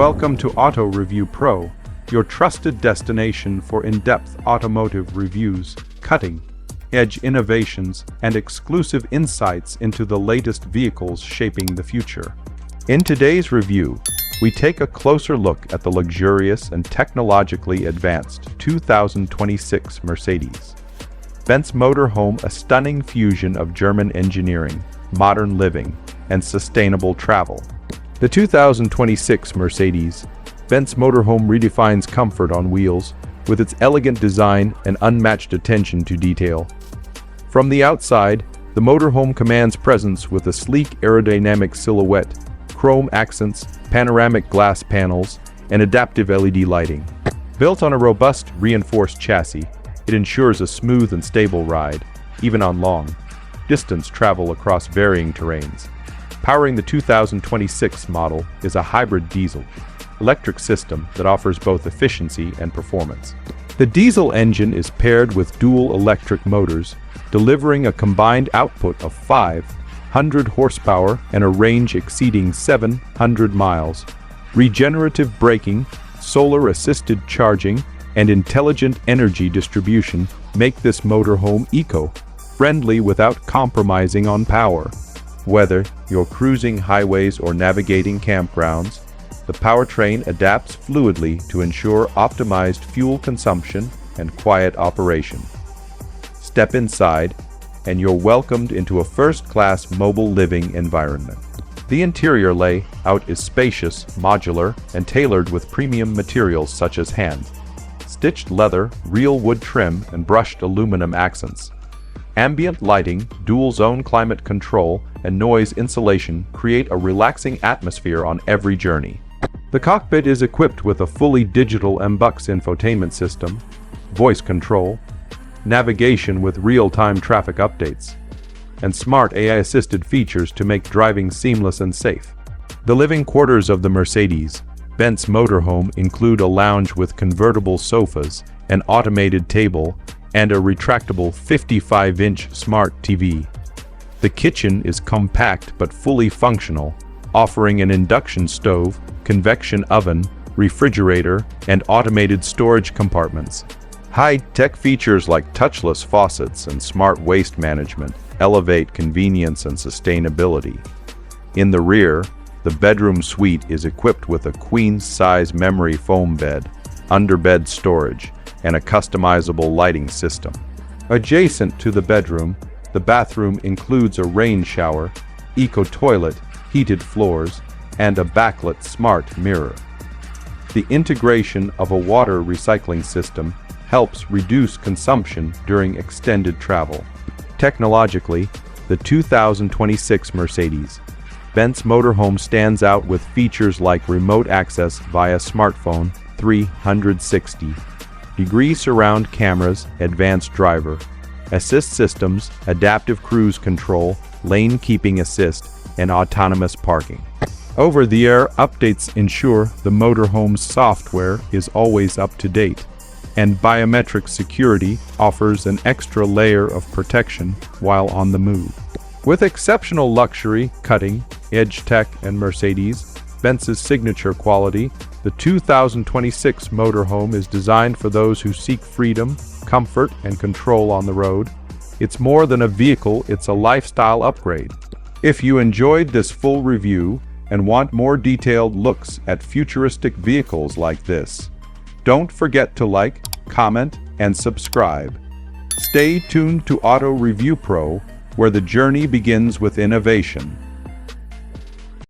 Welcome to Auto Review Pro, your trusted destination for in-depth automotive reviews, cutting-edge innovations, and exclusive insights into the latest vehicles shaping the future. In today's review, we take a closer look at the luxurious and technologically advanced 2026 Mercedes Benz Motorhome, a stunning fusion of German engineering, modern living, and sustainable travel. The 2026 Mercedes Benz Motorhome redefines comfort on wheels with its elegant design and unmatched attention to detail. From the outside, the motorhome commands presence with a sleek aerodynamic silhouette, chrome accents, panoramic glass panels, and adaptive LED lighting. Built on a robust, reinforced chassis, it ensures a smooth and stable ride, even on long-distance travel across varying terrains. Powering the 2026 model is a hybrid diesel-electric system that offers both efficiency and performance. The diesel engine is paired with dual electric motors, delivering a combined output of 500 horsepower and a range exceeding 700 miles. Regenerative braking, solar-assisted charging, and intelligent energy distribution make this motorhome eco-friendly without compromising on power. Whether you're cruising highways or navigating campgrounds, the powertrain adapts fluidly to ensure optimized fuel consumption and quiet operation. Step inside, and you're welcomed into a first-class mobile living environment. The interior layout is spacious, modular, and tailored with premium materials such as hand-stitched leather, real wood trim, and brushed aluminum accents. Ambient lighting, dual-zone climate control, and noise insulation create a relaxing atmosphere on every journey. The cockpit is equipped with a fully digital MBUX infotainment system, voice control, navigation with real-time traffic updates, and smart AI-assisted features to make driving seamless and safe. The living quarters of the Mercedes Benz Motorhome include a lounge with convertible sofas, an automated table, and a retractable 55-inch smart TV. The kitchen is compact but fully functional, offering an induction stove, convection oven, refrigerator, and automated storage compartments. High-tech features like touchless faucets and smart waste management elevate convenience and sustainability. In the rear, the bedroom suite is equipped with a queen-size memory foam bed, underbed storage, and a customizable lighting system. Adjacent to the bedroom, the bathroom includes a rain shower, eco-toilet, heated floors, and a backlit smart mirror. The integration of a water recycling system helps reduce consumption during extended travel. Technologically, the 2026 Mercedes Benz Motorhome stands out with features like remote access via smartphone, 360-degree surround cameras, advanced driver assist systems, adaptive cruise control, lane keeping assist, and autonomous parking. Over-the-air updates ensure the motorhome's software is always up to date, and biometric security offers an extra layer of protection while on the move. With exceptional luxury, cutting-edge tech, and Mercedes-Benz's signature quality, the 2026 motorhome is designed for those who seek freedom, comfort, and control on the road. It's more than a vehicle, it's a lifestyle upgrade. If you enjoyed this full review and want more detailed looks at futuristic vehicles like this, don't forget to like, comment, and subscribe. Stay tuned to Auto Review Pro, where the journey begins with innovation.